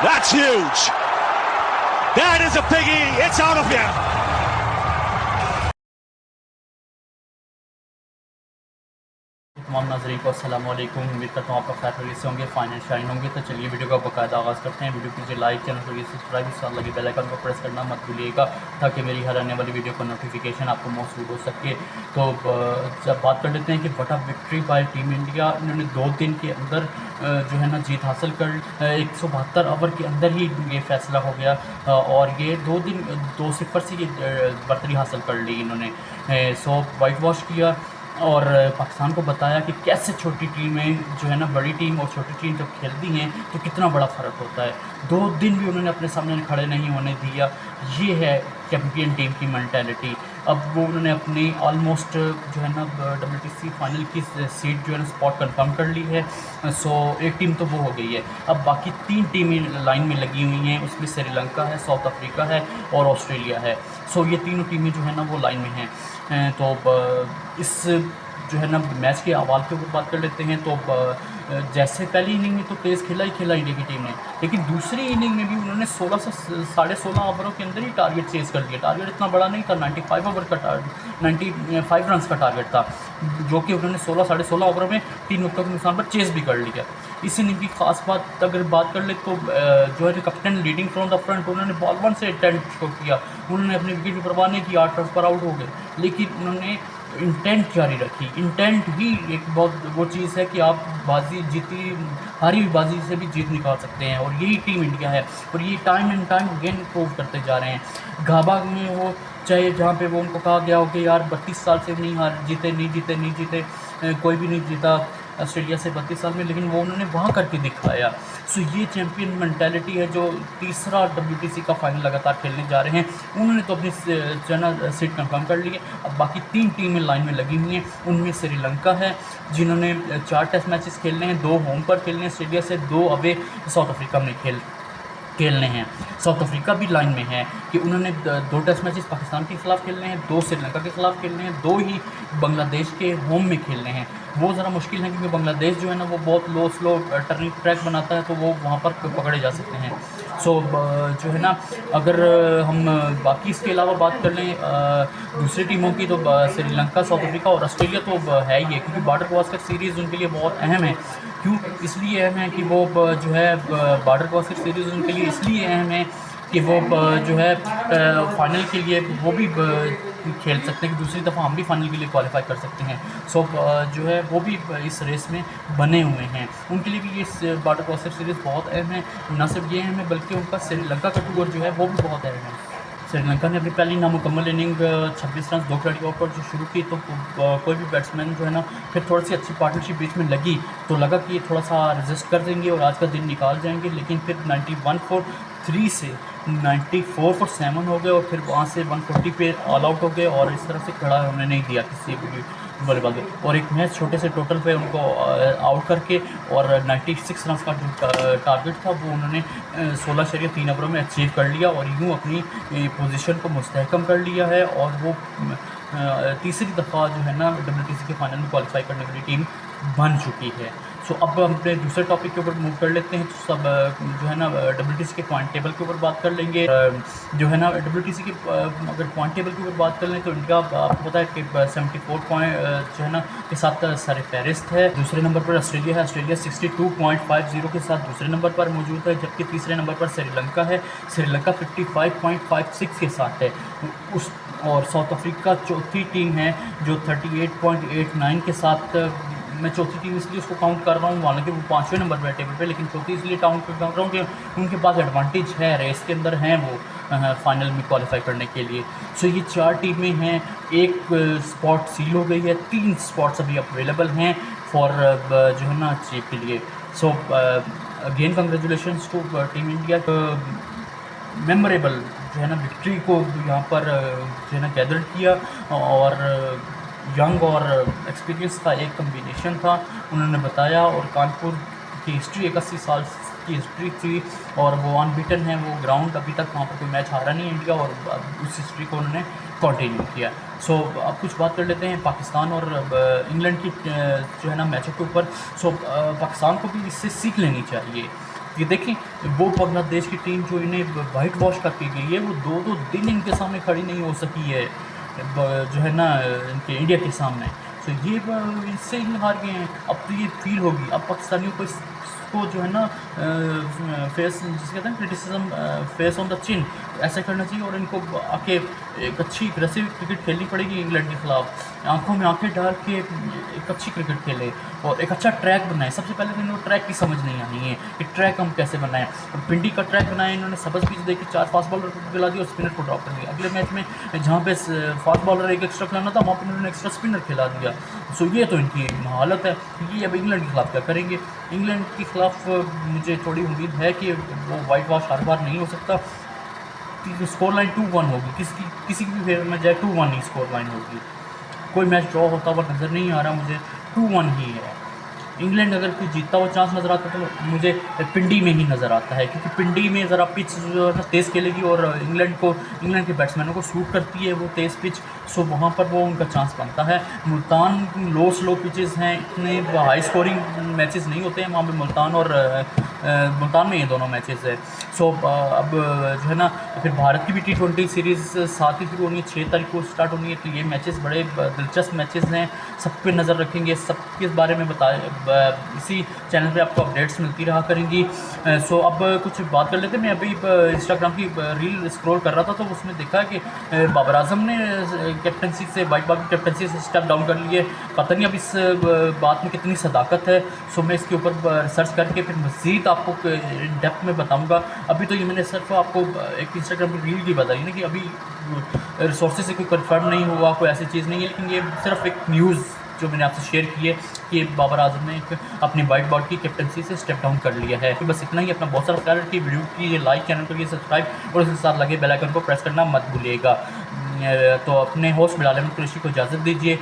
That's huge. That is a biggie. It's out of here. तमाम नाज़रीन को अस्सलाम वालेकुम। उम्मीद करता हूँ आपका खैर खैरियत से होंगे, फाइनल शाइन होंगे। तो चलिए वीडियो का बाकायदा आगाज़ करते हैं। वीडियो कीजिए लाइक, चैनल को सब्सक्राइब, साथ लगे बेल आइकन को प्रेस करना मत भूलिएगा ताकि मेरी हर आने वाली वीडियो का नोटिफिकेशन आपको मौसूल हो सके। तो जब बात कर लेते हैं कि what a victory bye team India. इन्होंने 2 दिन के अंदर जो है ना जीत हासिल कर 172 ओवर के अंदर ही ये फैसला हो गया और ये 2-0 से ये बर्तरी हासिल कर ली इन्होंने। सो वाइट वॉश किया और पाकिस्तान को बताया कि कैसे छोटी टीमें जो है ना बड़ी टीम और छोटी टीम जब खेलती हैं तो कितना बड़ा फ़र्क होता है। 2 दिन भी उन्होंने अपने सामने खड़े नहीं होने दिया। ये है चैम्पियन टीम की मेंटालिटी। अब वो उन्होंने अपनी ऑलमोस्ट जो है ना WTC फाइनल की सीट जो है ना स्पॉट कंफर्म कर ली है। सो एक टीम तो वो हो गई है। अब बाकी 3 टीमें लाइन में लगी हुई हैं, उसमें श्रीलंका है, साउथ अफ्रीका है और ऑस्ट्रेलिया है। सो ये तीनों टीमें जो है ना वो लाइन में हैं। तो इस जो है ना मैच के अहवाल के ऊपर बात कर लेते हैं। तो जैसे पहली इनिंग में तो तेज़ खेला इंडिया की टीम ने, लेकिन दूसरी इनिंग में भी उन्होंने 16 से 16.5 ओवरों के अंदर ही टारगेट चेज़ कर दिया। टारगेट इतना बड़ा नहीं था, 95 ओवर का 95 रन का टारगेट था, जो कि उन्होंने 16 ओवरों में 3 विकेटों के नुकसान पर चेज़ भी कर लिया। इस इनिंग की खास बात अगर बात कर ले तो जो है captain leading from the front, उन्होंने बॉल 1 से अटेम्प्ट शो किया। उन्होंने अपनी विकेट की परवाह नहीं की, 8 रन पर आउट हो गए, लेकिन उन्होंने इंटेंट जारी रखी। इंटेंट ही एक बहुत वो चीज़ है कि आप बाजी जीती हारी हुई बाजी से भी जीत निकाल सकते हैं, और यही टीम इंडिया है और ये time and time again prove करते जा रहे हैं। घाबा में वो चाहे जहाँ पे वो उनको कहा गया हो कि यार 32 साल से नहीं जीते, कोई भी नहीं जीता ऑस्ट्रेलिया से 32 साल में, लेकिन वो उन्होंने वहाँ करके दिखाया। सो ये चैम्पियन मेंटालिटी है जो तीसरा WTC का फाइनल लगातार खेलने जा रहे हैं। उन्होंने तो अपनी जो है ना सीट कंफर्म कर ली है। अब बाकी 3 टीमें लाइन में लगी हुई हैं। उनमें श्रीलंका है जिन्होंने 4 टेस्ट मैचेस खेलने हैं, 2 होम पर खेलने हैं ऑस्ट्रेलिया से, 2 अवे साउथ अफ्रीका में खेलने हैं। साउथ अफ्रीका भी लाइन में है कि उन्होंने 2 टेस्ट मैचेस पाकिस्तान के खिलाफ खेलने हैं, 2 श्रीलंका के खिलाफ खेलने हैं, 2 ही बांग्लादेश के होम में खेलने हैं। वो ज़रा मुश्किल है क्योंकि बांग्लादेश जो है ना वो बहुत स्लो टर्निंग ट्रैक बनाता है, तो वो वहाँ पर पकड़े जा सकते हैं। सो जो है ना अगर हम बाकी इसके अलावा बात कर लें दूसरी टीमों की, तो श्रीलंका, साउथ अफ्रीका और ऑस्ट्रेलिया तो है ही है, क्योंकि बॉर्डर गवास्कर सीरीज़ उनके लिए बहुत अहम है। क्यों इसलिए अहम है कि वो जो है बॉर्डर गवास्कर सीरीज़ उनके लिए इसलिए अहम है कि वो जो है फाइनल के लिए वो भी खेल सकते हैं कि दूसरी दफ़ा हम भी फाइनल के लिए क्वालिफाई कर सकते हैं। सो जो है वो भी इस रेस में बने हुए हैं। उनके लिए भी ये बॉर्डर गवास्कर सीरीज़ बहुत अहम है। न सिर्फ ये अहम है बल्कि उनका श्रीलंका का टूर जो है वो भी बहुत अहम है। श्रीलंका ने अपनी पहली नामुकम्मल इनिंग 26 रन 2 खिलाड़ियों पर जो शुरू की, तो कोई भी बैट्समैन जो है ना फिर थोड़ी सी अच्छी पार्टनरशिप बीच में लगी तो लगा कि ये थोड़ा सा रेजिस्ट कर देंगे और आज का दिन निकाल जाएंगे, लेकिन फिर 91 फॉर 3 से 94 फॉर 7 हो गए और फिर वहाँ से 140 पे ऑल आउट हो गए और इस तरह से खड़ा होने नहीं दिया किसी भी बल्लेबाज को। और एक मैच छोटे से टोटल पे उनको आउट करके और 96 रन का जो टारगेट था वो उन्होंने 16.3 ओवरों में अचीव कर लिया और यूँ अपनी पोजीशन को मुस्तहकम कर लिया है। और वो तीसरी दफ़ा जो है ना WTC के फाइनल में क्वालिफाई करने वाली टीम बन चुकी है। सो अब हम अपने दूसरे टॉपिक के ऊपर मूव कर लेते हैं। तो सब जो है ना WTC के पॉइंट टेबल के ऊपर बात कर लेंगे। जो है ना WTC के अगर पॉइंट टेबल के ऊपर बात कर लें तो इंडिया आपको पता है कि 74 पॉइंट जो है ना के साथ सर फहरिस्त है। दूसरे नंबर पर ऑस्ट्रेलिया है। ऑस्ट्रेलिया 62.50 के साथ दूसरे नंबर पर मौजूद है, जबकि तीसरे नंबर पर श्रीलंका है। श्रीलंका 55.56 के साथ है। और साउथ अफ्रीका चौथी टीम है जो 38.89 के साथ। मैं चौथी टीम इसलिए उसको काउंट कर रहा हूँ, हालांकि वो 5वें नंबर पर टेबल पे, लेकिन चौथी इसलिए काउंट कर रहा हूँ कि उनके पास एडवांटेज है, रेस के अंदर हैं वो फाइनल में क्वालिफाई करने के लिए। सो ये 4 टीमें हैं। एक स्पॉट सील हो गई है, 3 स्पॉट्स अभी अवेलेबल हैं फॉर जो है ना चीफ के लिए। So again congratulations to team India. Memorable जो है ना विक्ट्री को यहाँ पर जो है ना गैदर किया और यंग और एक्सपीरियंस का एक कम्बिनेशन था उन्होंने बताया। और कानपुर की हिस्ट्री 81 साल की हिस्ट्री थी और वो अनबीटन है। वो ग्राउंड अभी तक वहाँ पर कोई मैच हारा नहीं इंडिया और उस हिस्ट्री को उन्होंने कंटिन्यू किया। सो अब कुछ बात कर लेते हैं पाकिस्तान और इंग्लैंड की जो है ना मैचों के ऊपर। सो पाकिस्तान को भी इससे सीख लेनी चाहिए ये देखें, वो बांग्लादेश की टीम जो इन्हें वाइट वॉश करके गई है, वो 2-2 दिन इनके सामने खड़ी नहीं हो सकी है, जो है ना इनके इंडिया के सामने। तो ये इससे ही हार गए हैं। अब तो ये फील होगी, अब पाकिस्तानियों को इसको जो है ना फेस, जिसे कहते हैं criticism, face on the chin, ऐसा करना चाहिए और इनको आके एक अच्छी अग्रेसिव क्रिकेट खेलनी पड़ेगी इंग्लैंड के ख़िलाफ़। आंखों में आंखें डाल के एक अच्छी क्रिकेट खेले और एक अच्छा ट्रैक बनाए। सबसे पहले तो इनको ट्रैक की समझ नहीं आनी है कि ट्रैक हम कैसे बनाएं। पिंडी का ट्रैक बनाया इन्होंने, सबस पिच देखी, 4 फास्ट बॉलर को खिला दिया और स्पिनर को ड्रॉप कर दिया। अगले मैच में जहाँ पे फास्ट बॉलर एक एक्स्ट्रा खिलाना था, वहाँ पर इन्होंने एक्स्ट्रा स्पिनर खिला दिया। सो ये तो इनकी हालत है। ये अब इंग्लैंड के खिलाफ क्या करेंगे? इंग्लैंड के खिलाफ मुझे थोड़ी उम्मीद है कि वो वाइट वॉश हर बार नहीं हो सकता। स्कोर लाइन 2-1 होगी, किसी की भी फेवर में जाए 2-1 ही स्कोर लाइन होगी। कोई मैच ड्रॉ होता हुआ नज़र नहीं आ रहा मुझे, 2-1 ही है। इंग्लैंड अगर कोई जीतता हुआ चांस नज़र आता तो मुझे पिंडी में ही नज़र आता है, क्योंकि पिंडी में ज़रा पिच जो है ना तेज़ खेलेगी और इंग्लैंड के बैट्समैनों को सूट करती है वो तेज़ पिच। सो वहाँ पर वो उनका चांस बनता है। मुल्तान स्लो पिचेस हैं, इतने हाई स्कोरिंग मैचेस नहीं होते हैं वहाँ पे मुल्तान में ये दोनों मैचेस है। सो अब जो है ना फिर भारत की भी T20 सीरीज़ 7 ही शुरू होनी है, 6 तारीख को स्टार्ट होनी है। तो ये मैचेस बड़े दिलचस्प मैचेस हैं, सब पे नज़र रखेंगे, सब के बारे में इसी चैनल पे आपको अपडेट्स मिलती रहा करेंगी। सो अब कुछ बात कर लेते हैं। मैं अभी इंस्टाग्राम की रील स्क्रॉल कर रहा था तो उसमें देखा कि बाबर आजम ने कैप्टनसी से, वाइट बॉल की कैप्टनसी से स्टेप डाउन कर लिए। पता नहीं अब इस बात में कितनी सदाकत है। सो मैं इसके ऊपर रिसर्च करके फिर मज़ीद आपको डेप्थ में बताऊंगा। अभी तो ये मैंने सिर्फ आपको एक इंस्टाग्राम की रील की बताई ना कि अभी रिसोर्सेज से कोई कंफर्म नहीं हुआ, कोई ऐसी चीज़ नहीं है, लेकिन ये सिर्फ एक न्यूज़ जो मैंने आपसे शेयर की है कि बाबर आजम ने एक अपनी वाइट बॉल की कैप्टनसी से स्टेप डाउन कर लिया है। तो बस इतना ही। अपना बहुत सारा ख्याल रखिए, वीडियो कीजिए लाइक, चैनल को सब्सक्राइब और उसके साथ लगे बेल आइकन को प्रेस करना मत भूलिएगा। तो अपने होस्ट बिलाल अहमद कुरैशी को इजाज़त दीजिए।